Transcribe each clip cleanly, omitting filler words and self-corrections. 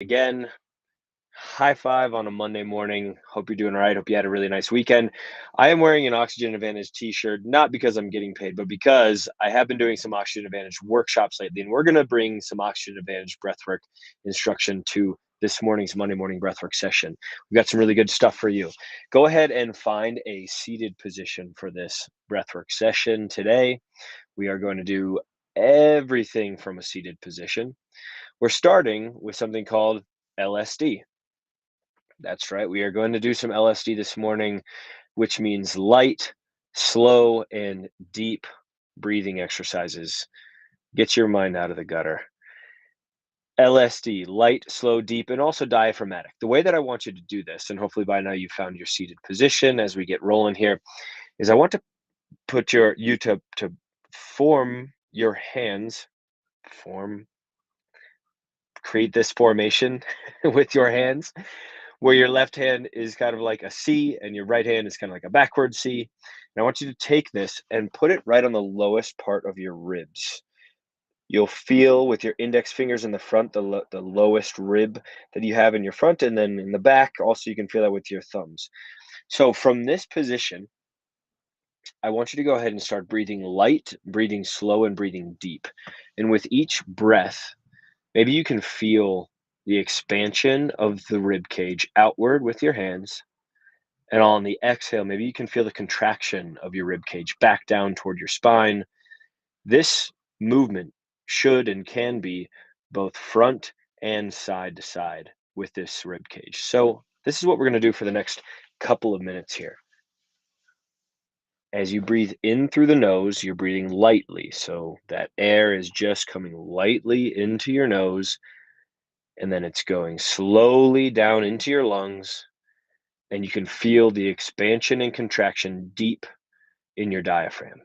Again, high five on a Monday morning. Hope you're doing all right. Hope you had a really nice weekend. I am wearing an Oxygen Advantage t shirt, not because I'm getting paid, but because I have been doing some Oxygen Advantage workshops lately. And we're going to bring some Oxygen Advantage breathwork instruction to this morning's Monday morning breathwork session. We've got some really good stuff for you. Go ahead and find a seated position for this breathwork session today. We are going to do everything from a seated position. We're starting with something called LSD. That's right. We are going to do some LSD this morning, which means light, slow, and deep breathing exercises. Get your mind out of the gutter. LSD, light, slow, deep, and also diaphragmatic. The way that I want you to do this, and hopefully by now you found your seated position as we get rolling here, is I want to put you to form your hands, form, create this formation with your hands where your left hand is kind of like a C and your right hand is kind of like a backward C. And I want you to take this and put it right on the lowest part of your ribs. You'll feel with your index fingers in the front, the lowest rib that you have in your front, and then in the back, also you can feel that with your thumbs. So from this position, I want you to go ahead and start breathing light, breathing slow, and breathing deep. And with each breath, maybe you can feel the expansion of the rib cage outward with your hands. And on the exhale, maybe you can feel the contraction of your rib cage back down toward your spine. This movement should and can be both front and side to side with this rib cage. So, this is what we're going to do for the next couple of minutes here. As you breathe in through the nose, you're breathing lightly. So, that air is just coming lightly into your nose, and then it's going slowly down into your lungs. And you can feel the expansion and contraction deep in your diaphragm.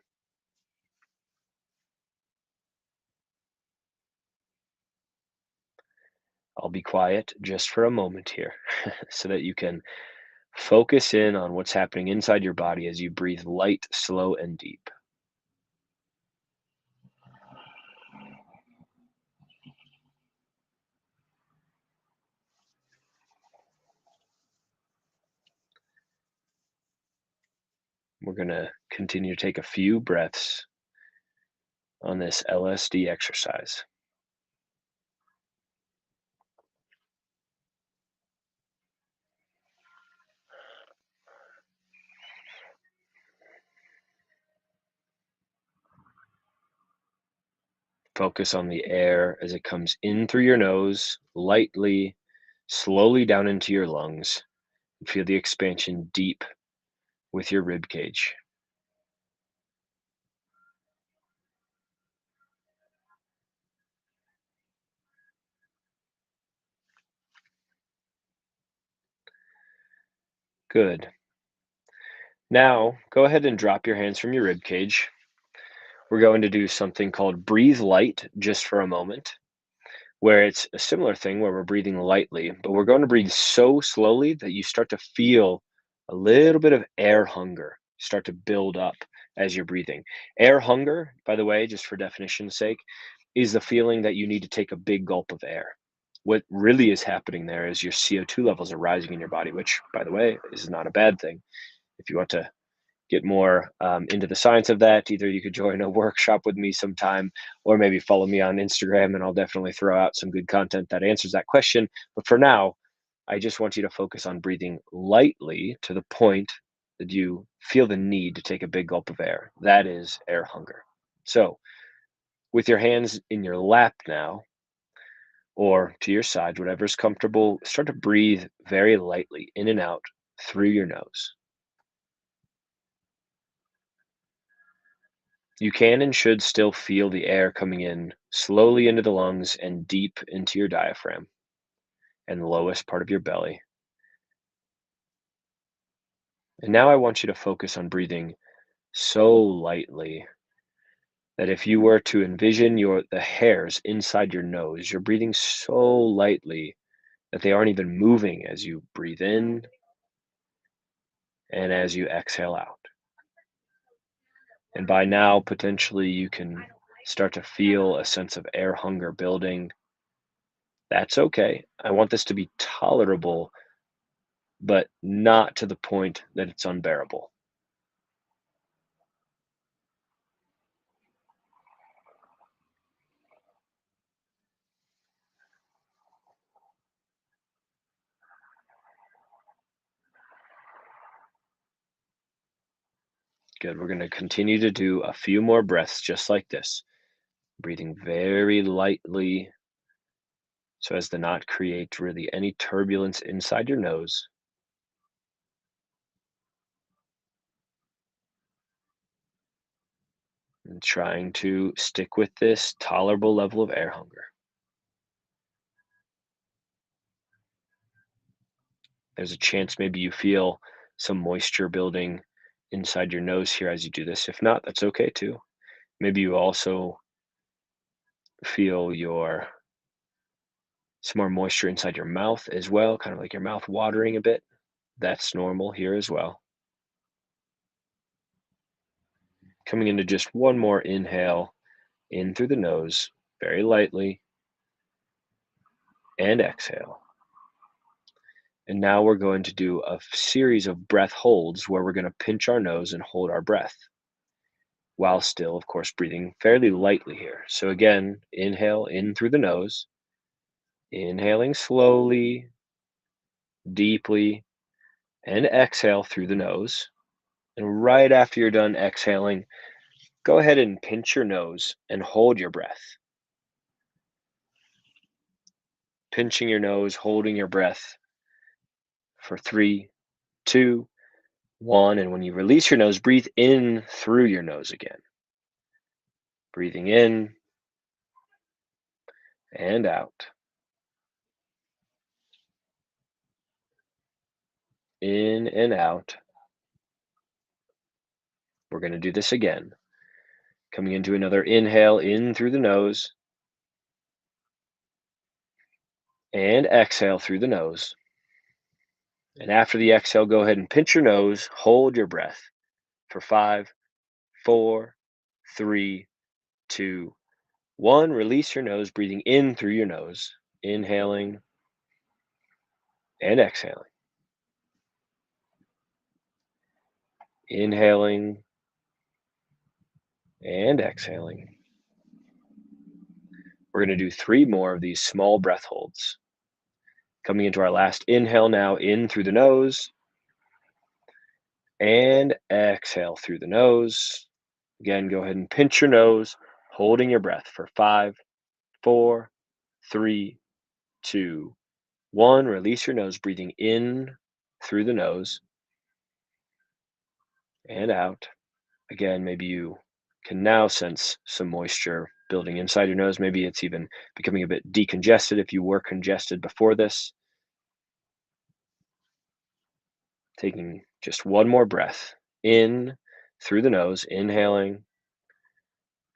I'll be quiet just for a moment here so that you can focus in on what's happening inside your body as you breathe light, slow, and deep. We're going to continue to take a few breaths on this LSD exercise. Focus on the air as it comes in through your nose, lightly, slowly down into your lungs. Feel the expansion deep with your rib cage. Good. Now, go ahead and drop your hands from your rib cage. We're going to do something called breathe light just for a moment, where it's a similar thing where we're breathing lightly, but we're going to breathe so slowly that you start to feel a little bit of air hunger start to build up as you're breathing. Air hunger, by the way, just for definition's sake, is the feeling that you need to take a big gulp of air. What really is happening there is your CO2 levels are rising in your body, which, by the way, is not a bad thing. If you want to get more into the science of that, either you could join a workshop with me sometime or maybe follow me on Instagram, and I'll definitely throw out some good content that answers that question. But for now, I just want you to focus on breathing lightly to the point that you feel the need to take a big gulp of air. That is air hunger. So, with your hands in your lap now, or to your side, whatever's comfortable, start to breathe very lightly in and out through your nose. You can and should still feel the air coming in slowly into the lungs and deep into your diaphragm and the lowest part of your belly. And now I want you to focus on breathing so lightly that if you were to envision the hairs inside your nose, you're breathing so lightly that they aren't even moving as you breathe in and as you exhale out. And by now, potentially, you can start to feel a sense of air hunger building. That's okay. I want this to be tolerable, but not to the point that it's unbearable. Good. We're going to continue to do a few more breaths just like this, breathing very lightly so as to not create really any turbulence inside your nose, and trying to stick with this tolerable level of air hunger. There's a chance maybe you feel some moisture building inside your nose here as you do this. If not, that's okay too. Maybe you also feel your some more moisture inside your mouth as well, kind of like your mouth watering a bit. That's normal here as well. Coming into just one more inhale in through the nose, very lightly, and exhale. And now we're going to do a series of breath holds where we're going to pinch our nose and hold our breath while still, of course, breathing fairly lightly here. So again, inhale in through the nose, inhaling slowly, deeply, and exhale through the nose. And right after you're done exhaling, go ahead and pinch your nose and hold your breath. Pinching your nose, holding your breath for three, two, one. And when you release your nose, breathe in through your nose again. Breathing in and out, in and out. We're going to do this again. Coming into another inhale in through the nose and exhale through the nose. And after the exhale, go ahead and pinch your nose, hold your breath for five, four, three, two, one. Release your nose, breathing in through your nose, inhaling and exhaling, inhaling and exhaling. We're going to do three more of these small breath holds. Coming into our last inhale now, in through the nose and exhale through the nose. Again, go ahead and pinch your nose, holding your breath for five, four, three, two, one. Release your nose, breathing in through the nose and out. Again, maybe you can now sense some moisture building inside your nose. Maybe it's even becoming a bit decongested if you were congested before this. Taking just one more breath in through the nose, inhaling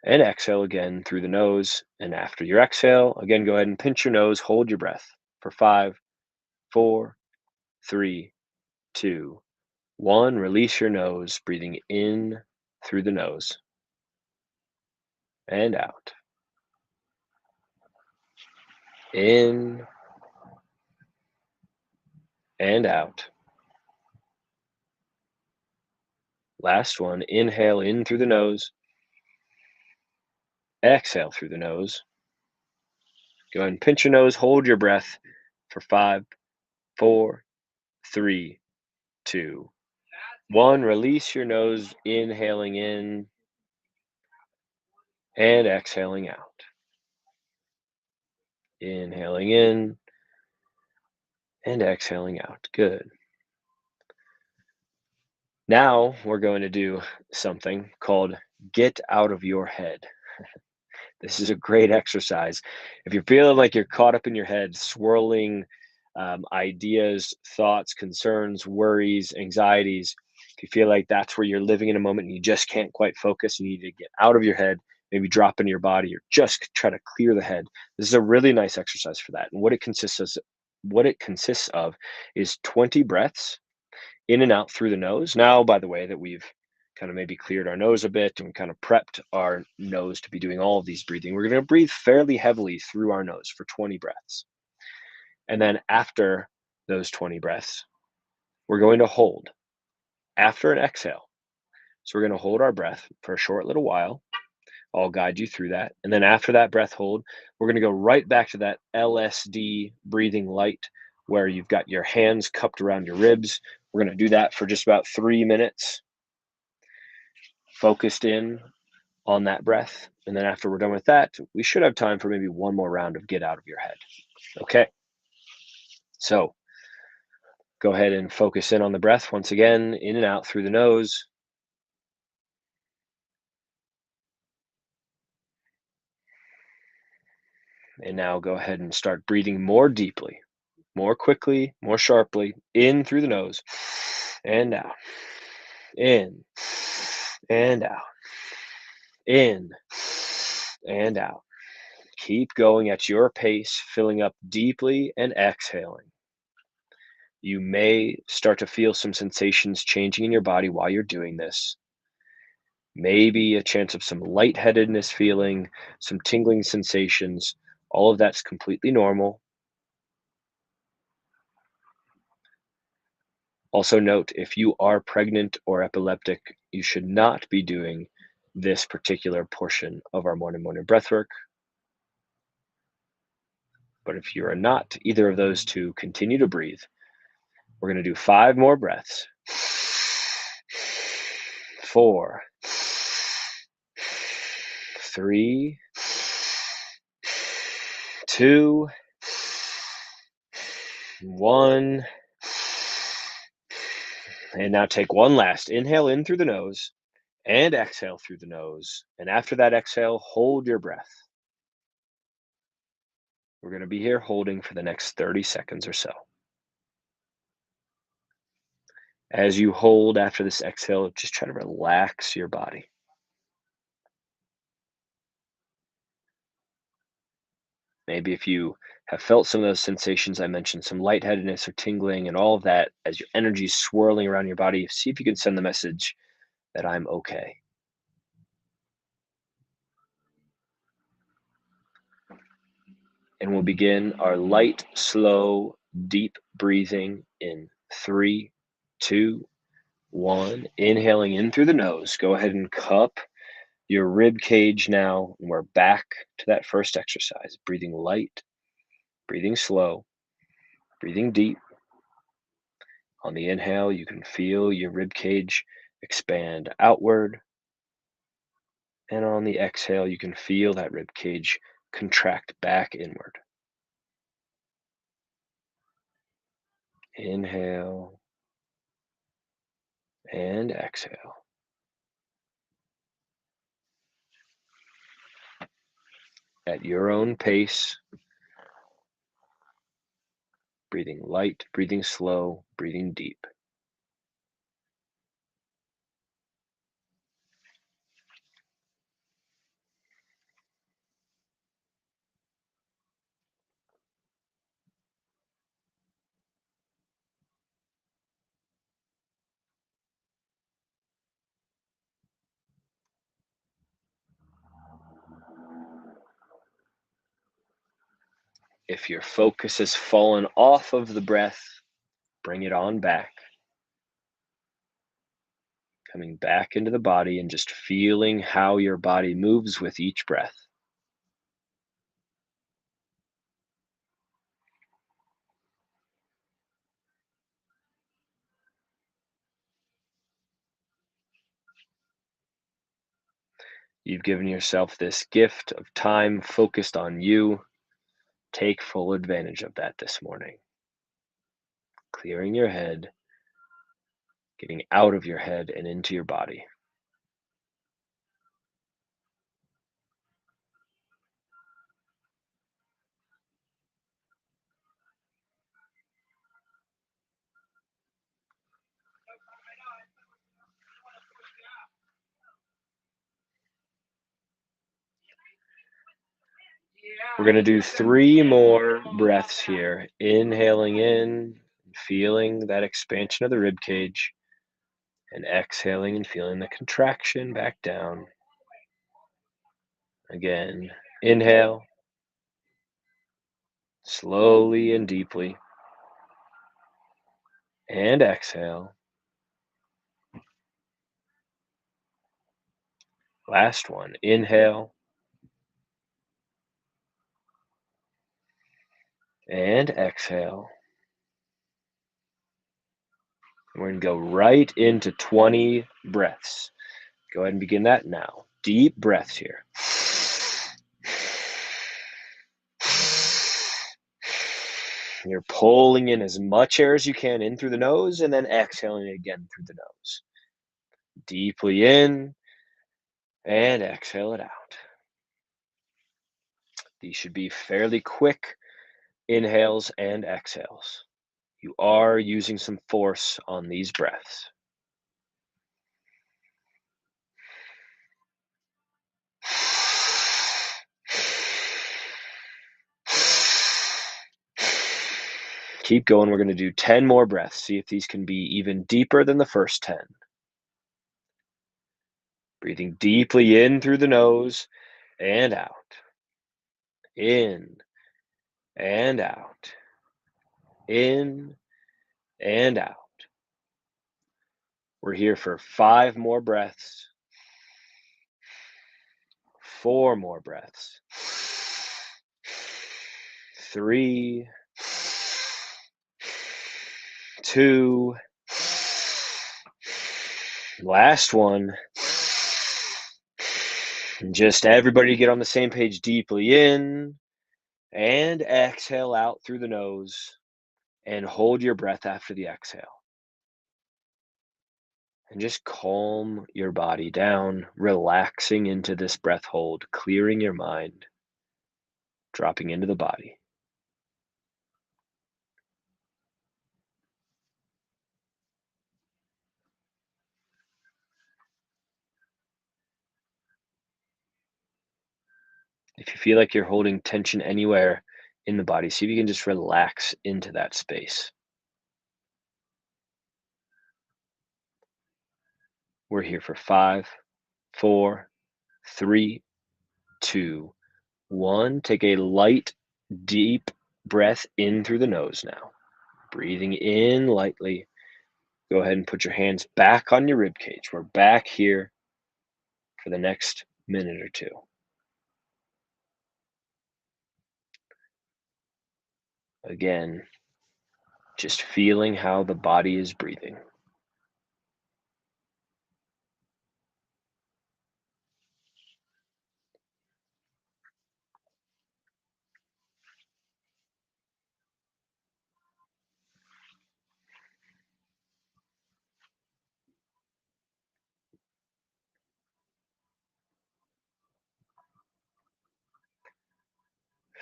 and exhale again through the nose. And after your exhale, again, go ahead and pinch your nose, hold your breath for five, four, three, two, one. Release your nose, breathing in through the nose and out. In and out. Last one. Inhale in through the nose, exhale through the nose. Go ahead and pinch your nose, hold your breath for five, four, three, two, one. Release your nose, inhaling in and exhaling out. Inhaling in and exhaling out. Good. Now we're going to do something called get out of your head. This is a great exercise. If you're feeling like you're caught up in your head, swirling ideas, thoughts, concerns, worries, anxieties, if you feel like that's where you're living in a moment and you just can't quite focus, you need to get out of your head, maybe drop into your body, or just try to clear the head. This is a really nice exercise for that. And what it consists of is 20 breaths in and out through the nose. Now, by the way, that we've kind of maybe cleared our nose a bit and kind of prepped our nose to be doing all of these breathing, we're going to breathe fairly heavily through our nose for 20 breaths. And then after those 20 breaths, we're going to hold after an exhale. So we're going to hold our breath for a short little while. I'll guide you through that. And then after that breath hold, we're going to go right back to that LSD breathing light where you've got your hands cupped around your ribs. We're going to do that for just about 3 minutes, focused in on that breath. And then after we're done with that, we should have time for maybe one more round of get out of your head. Okay. So go ahead and focus in on the breath once again, in and out through the nose. And now go ahead and start breathing more deeply, more quickly, more sharply, in through the nose and out, in and out, in and out. Keep going at your pace, filling up deeply and exhaling. You may start to feel some sensations changing in your body while you're doing this. Maybe a chance of some lightheadedness feeling, some tingling sensations. All of that's completely normal. Also note, if you are pregnant or epileptic, you should not be doing this particular portion of our morning breathwork. But if you are not either of those two, continue to breathe. We're going to do 5 more breaths. 4, 3, 2, 1. And now take one last inhale in through the nose and exhale through the nose. And after that exhale, hold your breath. We're going to be here holding for the next 30 seconds or so. As you hold after this exhale, just try to relax your body. Maybe if you have felt some of those sensations I mentioned, some lightheadedness or tingling and all of that, as your energy is swirling around your body, see if you can send the message that I'm okay. And we'll begin our light, slow, deep breathing in 3, 2, 1. Inhaling in through the nose. Go ahead and cup your rib cage now. And we're back to that first exercise. Breathing light, breathing slow, breathing deep. On the inhale, you can feel your rib cage expand outward. And on the exhale, you can feel that rib cage contract back inward. Inhale and exhale. At your own pace, breathing light, breathing slow, breathing deep. If your focus has fallen off of the breath, bring it on back. Coming back into the body and just feeling how your body moves with each breath. You've given yourself this gift of time focused on you. Take full advantage of that this morning. Clearing your head, getting out of your head and into your body. We're going to do 3 more breaths here. Inhaling in, feeling that expansion of the rib cage, and exhaling and feeling the contraction back down. Again, inhale, Slowly and deeply. And exhale. Last one. Inhale. And exhale. We're going to go right into 20 breaths. Go ahead and begin that now. Deep breaths here. You're pulling in as much air as you can in through the nose and then exhaling again through the nose. Deeply in and exhale it out. These should be fairly quick inhales and exhales. You are using some force on these breaths. Keep going. We're going to do 10 more breaths. See if these can be even deeper than the first 10. Breathing deeply in through the nose and out. In and out. In and out. We're here for 5 more breaths. 4 more breaths. 3, 2, last one. And just everybody get on the same page. Deeply in and exhale out through the nose and hold your breath after the exhale. And just calm your body down, relaxing into this breath hold, clearing your mind, dropping into the body. If you feel like you're holding tension anywhere in the body, see if you can just relax into that space. We're here for 5, 4, 3, 2, 1. Take a light, deep breath in through the nose now. Breathing in lightly. Go ahead and put your hands back on your rib cage. We're back here for the next minute or two. Again, just feeling how the body is breathing.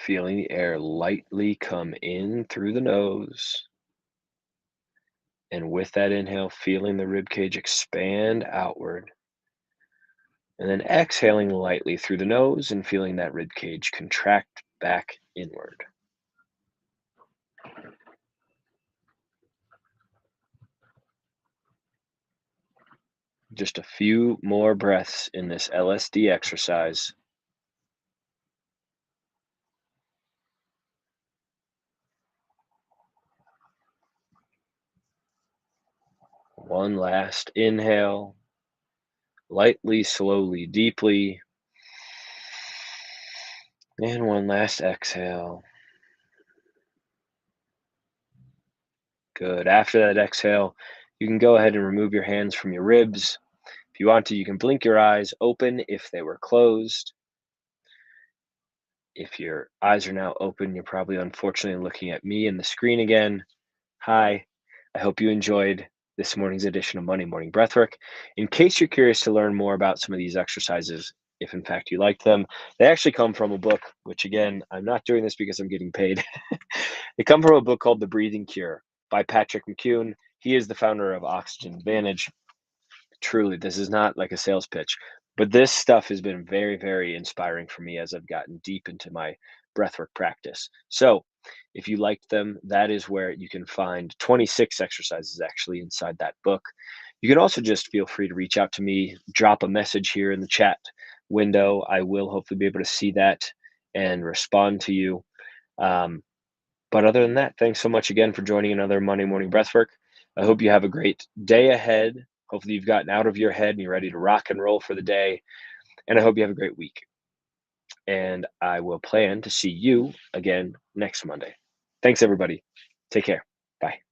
Feeling the air lightly come in through the nose. And with that inhale, feeling the rib cage expand outward. And then exhaling lightly through the nose and feeling that rib cage contract back inward. Just a few more breaths in this LSD exercise. One last inhale, lightly, slowly, deeply. And one last exhale. Good. After that exhale, you can go ahead and remove your hands from your ribs. If you want to, you can blink your eyes open if they were closed. If your eyes are now open, you're probably unfortunately looking at me and the screen again. Hi, I hope you enjoyed this morning's edition of Monday Morning Breathwork. In case you're curious to learn more about some of these exercises, if in fact you like them, they actually come from a book, which again, I'm not doing this because I'm getting paid. They come from a book called The Breathing Cure by Patrick McCune. He is the founder of Oxygen Advantage. Truly, this is not like a sales pitch, but this stuff has been very, very inspiring for me as I've gotten deep into my breathwork practice. So, if you liked them, that is where you can find 26 exercises actually inside that book. You can also just feel free to reach out to me, drop a message here in the chat window. I will hopefully be able to see that and respond to you. Um, But other than that, thanks so much again for joining another Monday morning breathwork. I hope you have a great day ahead. Hopefully, you've gotten out of your head and you're ready to rock and roll for the day. And I hope you have a great week. And I will plan to see you again next Monday. Thanks, everybody. Take care. Bye.